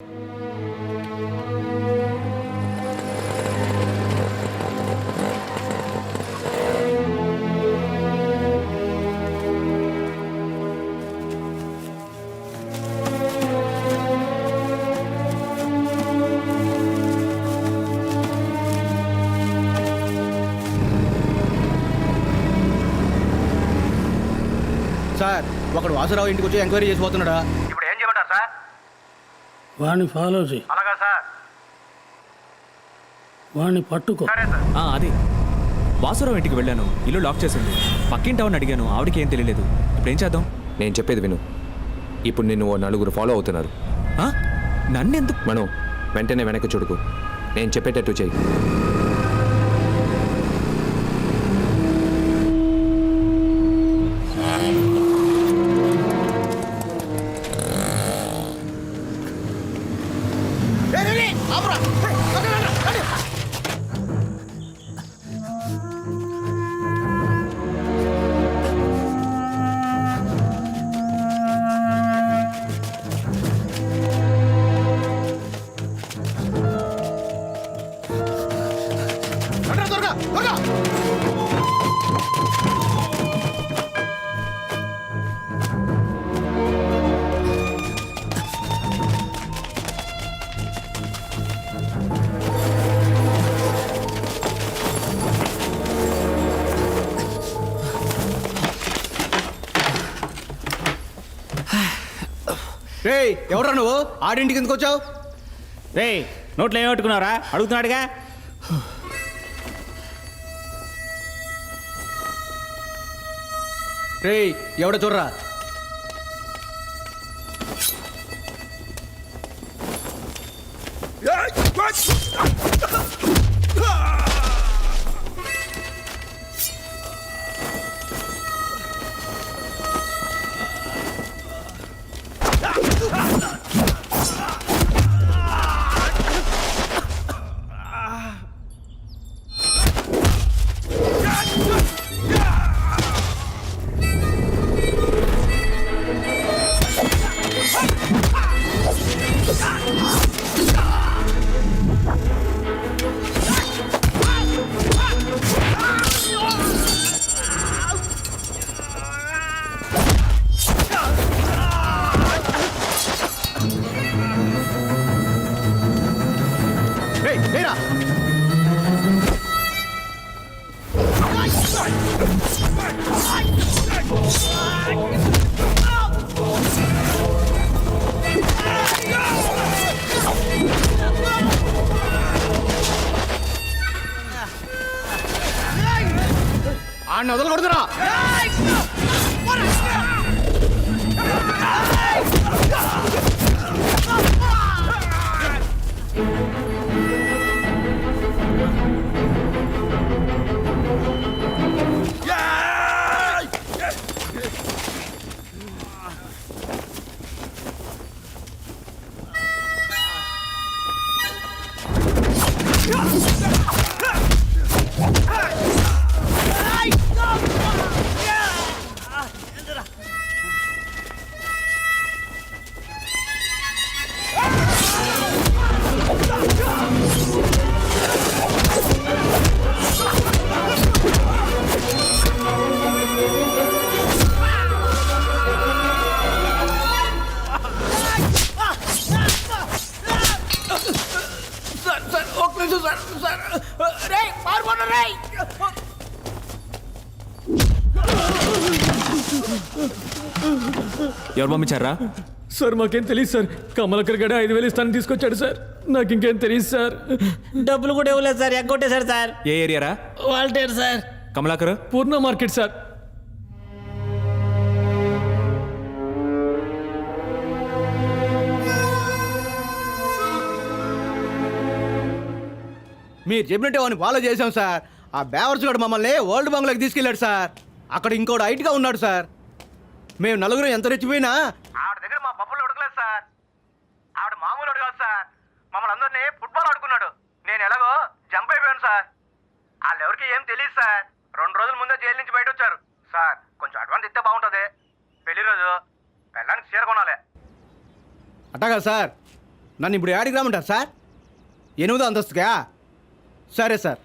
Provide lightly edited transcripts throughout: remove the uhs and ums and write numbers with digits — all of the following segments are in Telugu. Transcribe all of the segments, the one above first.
సార్ ఒకడు వాసురావు ఇంటికి వచ్చి ఎంక్వైరీ చేసి పోతున్నాడా? ఇప్పుడు ఏం చేయమంటారు సార్? వాడిని ఫాలో చేయి, అలాగా సార్. వాడిని పట్టుకో. సరే సార్. అది వాసురావు ఇంటికి వెళ్ళాను, ఇల్లు లాక్ చేసింది. పక్కింటి ఆవిడని అడిగాను, ఆవిడకి ఏం తెలియలేదు. ఇప్పుడు ఏం చేద్దాం? నేను చెప్పేది విను. ఇప్పుడు నిన్ను ఓ నలుగురు ఫాలో అవుతున్నారు. నన్నెందుకు? మనం వెంటనే వెనక్కి చూడుకు, నేను చెప్పేటట్టు చెయ్యి. రేయ్ ఎవడ్రా నువ్వు? ఆడింటికి ఎందుకు వచ్చావు? రే నోట్లో ఏం పెట్టుకున్నారా? అడుగుతున్నాడుగా. రేయ్ ఎవడ చూడరా? ఆడిని వదలకూడదురా. ఎవరు పంపించారా? సార్ మాకేం తెలియదు సార్. కమలకర్ గడ 5,000 ఇస్తానని తీసుకొచ్చాడు సార్. నాకు ఇంకేం తెలియదు సార్. డబ్బులు కూడా ఇవ్వలేదు సార్, ఎగ్గొట్టేశారు సార్. ఏ ఏరియారా? Waltair sir. Kamalakar? Purna market sir. మీరు చెప్పినట్టే వాడిని ఫాలో చేశాం సార్. ఆ బేవర్స్ గడు మమ్మల్ని ఓల్డ్ బంగ్లాకి తీసుకెళ్ళాడు సార్. అక్కడ ఇంకోటి హైట్గా ఉన్నాడు సార్. మేము నలుగురు ఎంత రెచ్చిపోయినా ఆవిడ దగ్గర మా పప్పులు ఉడకలేదు సార్. ఆవిడ మామూలు అడగాలి సార్. మమ్మల్ని అందరినీ ఫుట్బాల్ ఆడుకున్నాడు. నేను ఎలాగో జంప్ అయిపోయాను సార్. వాళ్ళెవరికి ఏం తెలియదు సార్. 2 రోజుల ముందే జైలు నుంచి బయట వచ్చారు సార్. కొంచెం అడ్వాన్స్ ఇస్తే బాగుంటుంది. పెళ్లి రోజు పెళ్ళానికి చీర కొనాలి. అట్టగా సార్. నన్ను ఇప్పుడు యాడికి రమ్మంటారు సార్? 8వ అంతస్తుకా? సరే సార్.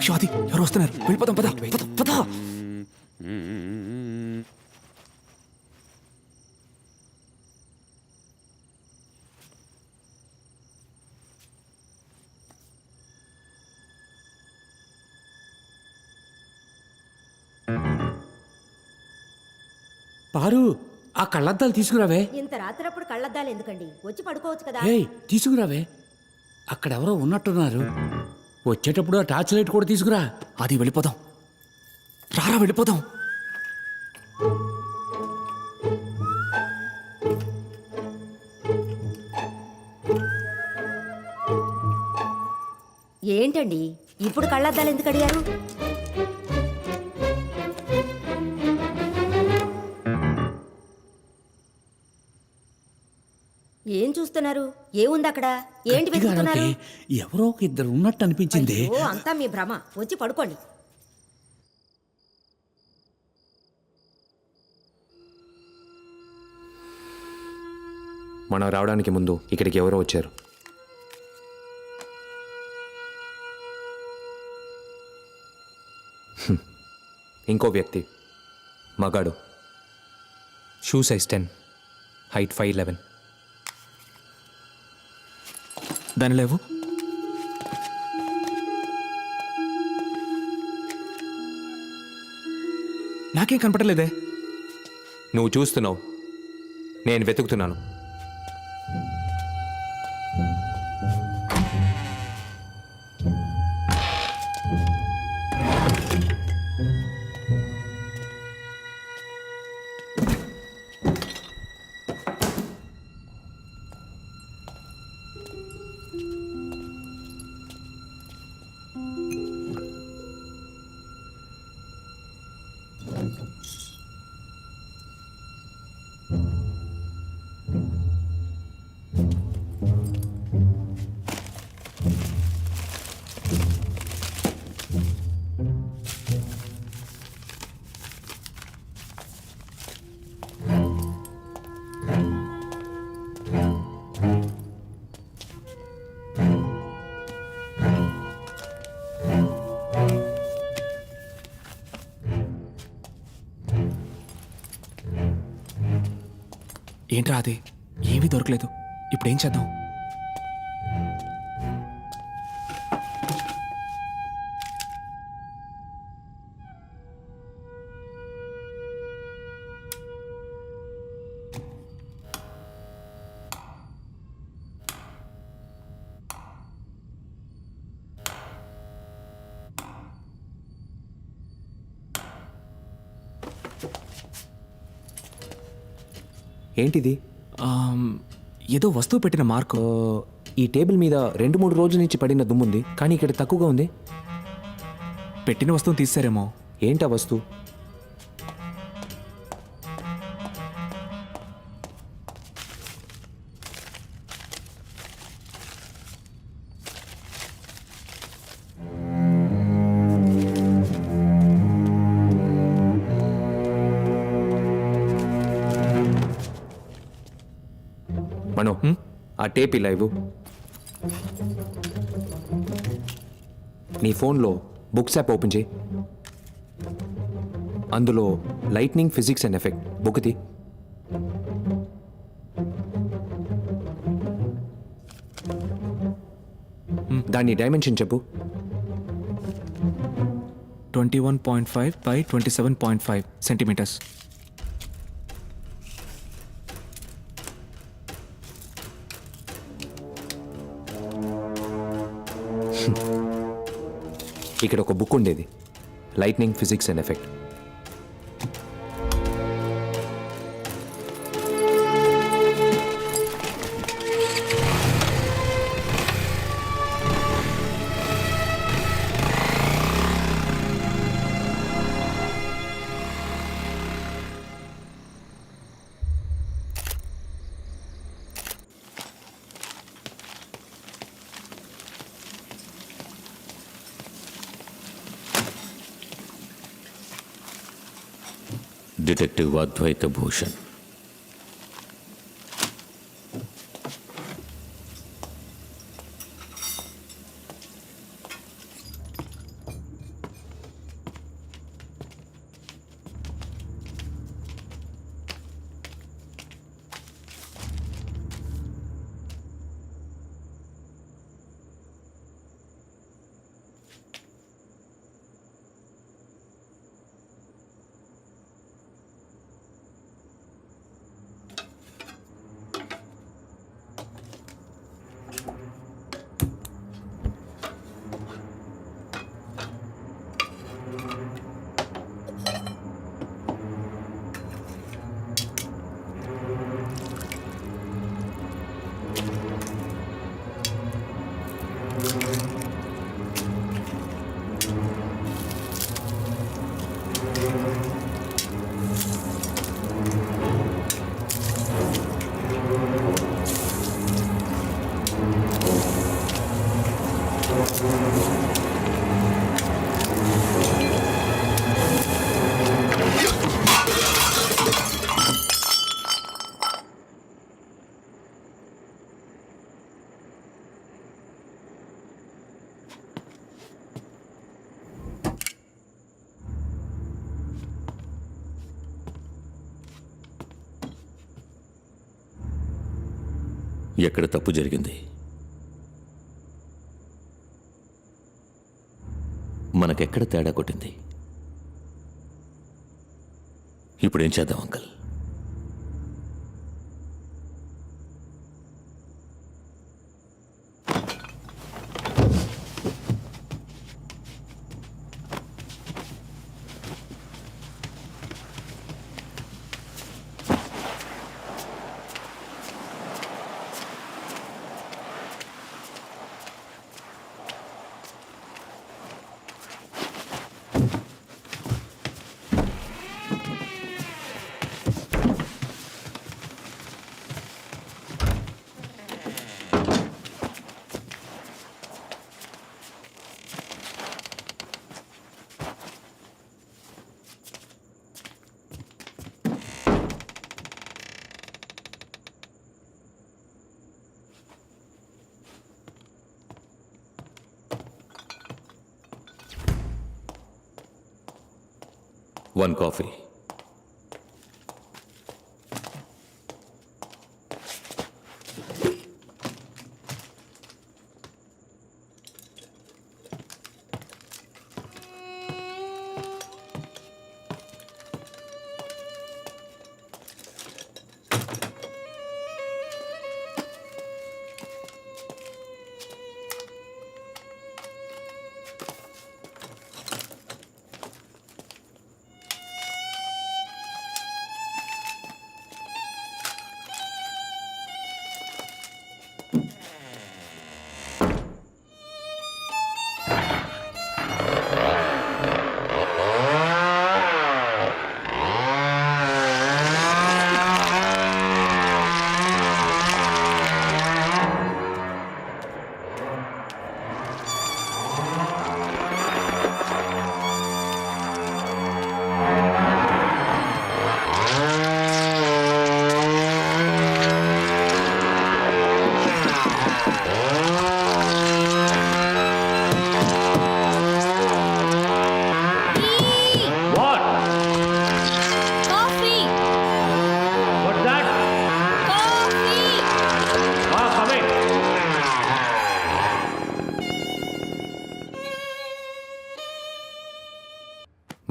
షాది ఎవరు వస్తున్నారు? వెళ్ళిపోతాం, పద పద పద. పారు, ఆ కళ్ళద్దాలు తీసుకురావే. ఇంత రాత్రప్పుడు కళ్ళద్దాలు ఎందుకండి? వచ్చి పడుకోవచ్చు కదా. ఏయ్, తీసుకురావే. అక్కడెవరో ఉన్నట్టున్నారు. వచ్చేటప్పుడు ఆ టార్చ్ లైట్ కూడా తీసుకురా. అది వెళ్ళిపోదాం, రారా వెళ్ళిపోదాం. ఏంటండి ఇప్పుడు కళ్ళద్దాలు ఎందుకు అడిగారు? ఏం చూస్తున్నారు? ఏముంది అక్కడ? ఏంటి వెతుకుతున్నారు? గట్టిగా ఎవరో ఒక ఇద్దరు ఉన్నట్టు అనిపించింది. అయ్యో, అంతా మీ భ్రమ. వచ్చి పడుకోండి. మనం రావడానికి ముందు ఇక్కడికి ఎవరో వచ్చారు. ఇంకో వ్యక్తి, మగాడు, షూ సైజ్ 10, హైట్ 5'11". దాని లేవు. నాకేం కనపడలేదే. నువ్వు చూస్తున్నావు, నేను వెతుకుతున్నాను. ఏంట్రా అది? ఏమీ దొరకలేదు. ఇప్పుడు ఏం చేద్దాం? ఏంటిది? ఏదో వస్తువు పెట్టిన మార్కు. ఈ టేబుల్ మీద 2-3 రోజుల నుంచి పడిన దుమ్ముంది, కానీ ఇక్కడ తక్కువగా ఉంది. పెట్టిన వస్తువుని తీసారేమో. ఏంటా వస్తువు? మనో, ఆ టేప్ ఇలా ఇవ్వు. నీ ఫోన్లో బుక్స్ యాప్ ఓపెన్ చేయి. అందులో lightning physics and effect book తీ. దాని డైమెన్షన్ చెప్పు. 21.5 by 27.5 సెంటీమీటర్స్. ఇక్కడ ఒక బుక్ ఉండేది, lightning physics and effect. Detective Advaita Bhushan. ఎక్కడ తప్పు జరిగింది? మనకెక్కడ తేడా కొట్టింది? ఇప్పుడేం చేద్దాం అంకల్? One coffee.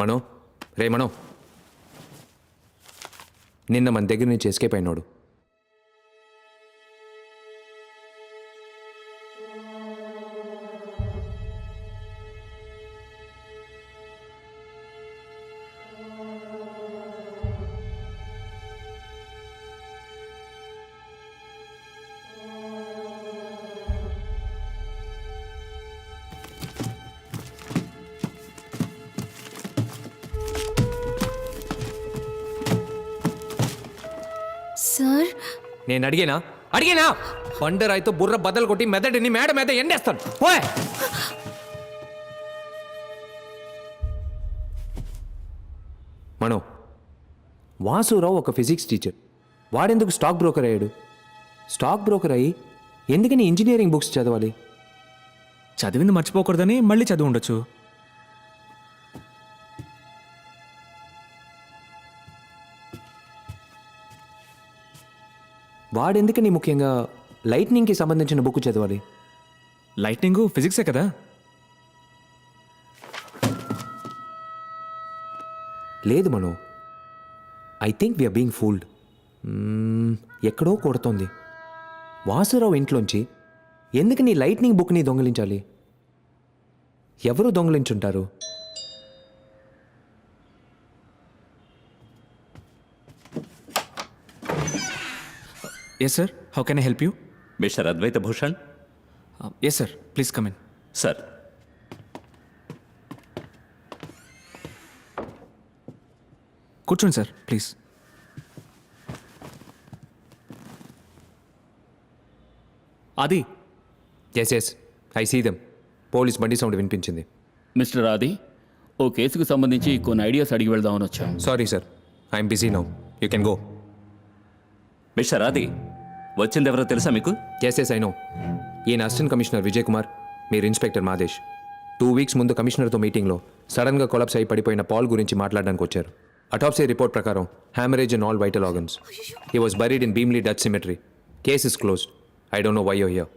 మనో రే మనో, నిన్న మన దగ్గర నుంచి ఎస్కేప్ అయినోడు. సార్ నేను అడిగేనా బండరాయితో బుర్ర బద్దలు కొట్టి మెదడిని మేడ మీద ఎండేస్తాను. పోయ్. మనో, వాసురావు ఒక ఫిజిక్స్ టీచర్. వాడెందుకు స్టాక్ బ్రోకర్ అయ్యాడు? స్టాక్ బ్రోకర్ అయ్యి ఎందుకని ఇంజనీరింగ్ బుక్స్ చదవాలి? చదివింది మర్చిపోకూడదని మళ్ళీ చదివి ఉండొచ్చు. వాడెందుకని ముఖ్యంగా లైట్నింగ్కి సంబంధించిన బుక్ చదవాలి? లైట్నింగ్ ఫిజిక్సే కదా. లేదు Mano, I think we are being fooled. ఎక్కడో కొడుతోంది. వాసురావు ఇంట్లోంచి ఎందుకని లైట్నింగ్ బుక్ని దొంగిలించాలి? ఎవరు దొంగిలించుంటారు? Yes sir, how can I help you? Mister Advaitha Bhushan. Yes sir, please come in. Sir, కూర్చోండి సార్ ప్లీజ్. అది yes I see them. Police బండి సౌండ్ వినిపించింది. మిస్టర్ ఆది, ఓ కేసుకు సంబంధించి కొన్ని ఐడియాస్ అడిగి వెళ్దామని వచ్చాం. Sorry sir, I'm busy now. You can go. Mister Adi, వచ్చిందెవరో తెలుసా మీకు? Yes I know. ఈయన అసిస్టెంట్ కమిషనర్ విజయ్ కుమార్, మీరు ఇన్స్పెక్టర్ మాదేశ్. 2 వీక్స్ ముందు కమిషనర్తో మీటింగ్లో సడన్గా కొలాప్స్ అయి పడిపోయిన పాల్ గురించి మాట్లాడడానికి వచ్చారు. అటాప్సీ రిపోర్ట్ ప్రకారం haemorrhage in all vital organs. He was buried in Bheemili Dutch cemetery. Case is closed. I don't know why you here.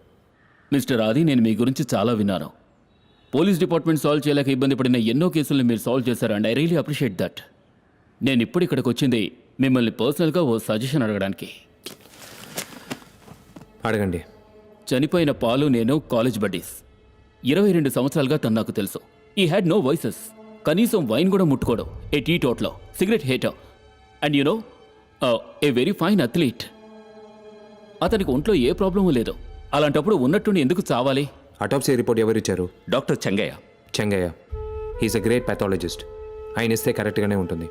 Mister Aadi, నేను మీ గురించి చాలా విన్నాను. పోలీస్ డిపార్ట్మెంట్ సాల్వ్ చేయలేక ఇబ్బంది పడిన ఎన్నో కేసులను మీరు సాల్వ్ చేశారు and I really appreciate that. నేను ఇప్పుడు ఇక్కడికి వచ్చింది మిమ్మల్ని పర్సనల్గా ఓ సజెషన్ అడగడానికి. అడగండి. చనిపోయిన పాలు నేను కాలేజ్ బడ్డీస్. 22 సంవత్సరాలుగా తను నాకు తెలుసు. He had no vices. కనీసం వైన్ కూడా ముట్టుకోవడం. A teetotaller cigarette hater and no a very fine athlete. అతనికి ఒంట్లో ఏ ప్రాబ్లము లేదు. అలాంటప్పుడు ఉన్నట్టుండి ఎందుకు చావాలి? అటాప్సీ రిపోర్ట్ ఎవరిచ్చారు? Doctor Chengaiah. Chengaiah. He's a great pathologist. ఆయన ఇస్తే కరెక్ట్గానే ఉంటుంది.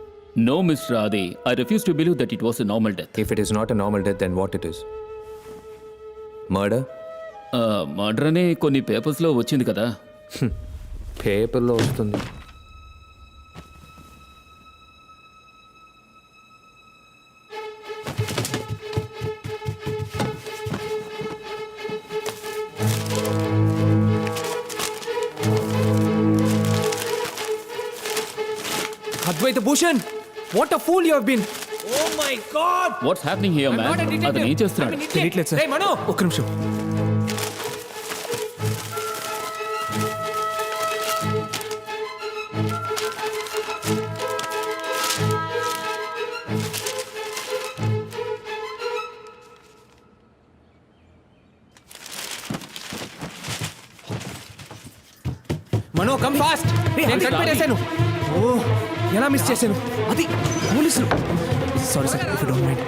No mister Adi, I refuse to believe that it was a normal death. If it is not a normal death, then what it is? Murder? Murder అనే కొన్ని పేపర్స్లో వచ్చింది కదా. పేపర్లో వస్తుంది. Advaita Bhushan, what a fool you have been. Oh my god, what's happening here man? అతను ఏం చేస్తున్నాడు? తెలియట్లేదు సార్. ఒక్క నిమిషం. Mano come fast. నేను కనిపెట్టేశాను. ఓ, ఎలా మిస్ చేశాను? అది పోలీసులు. Sorry sir, if you don't mind.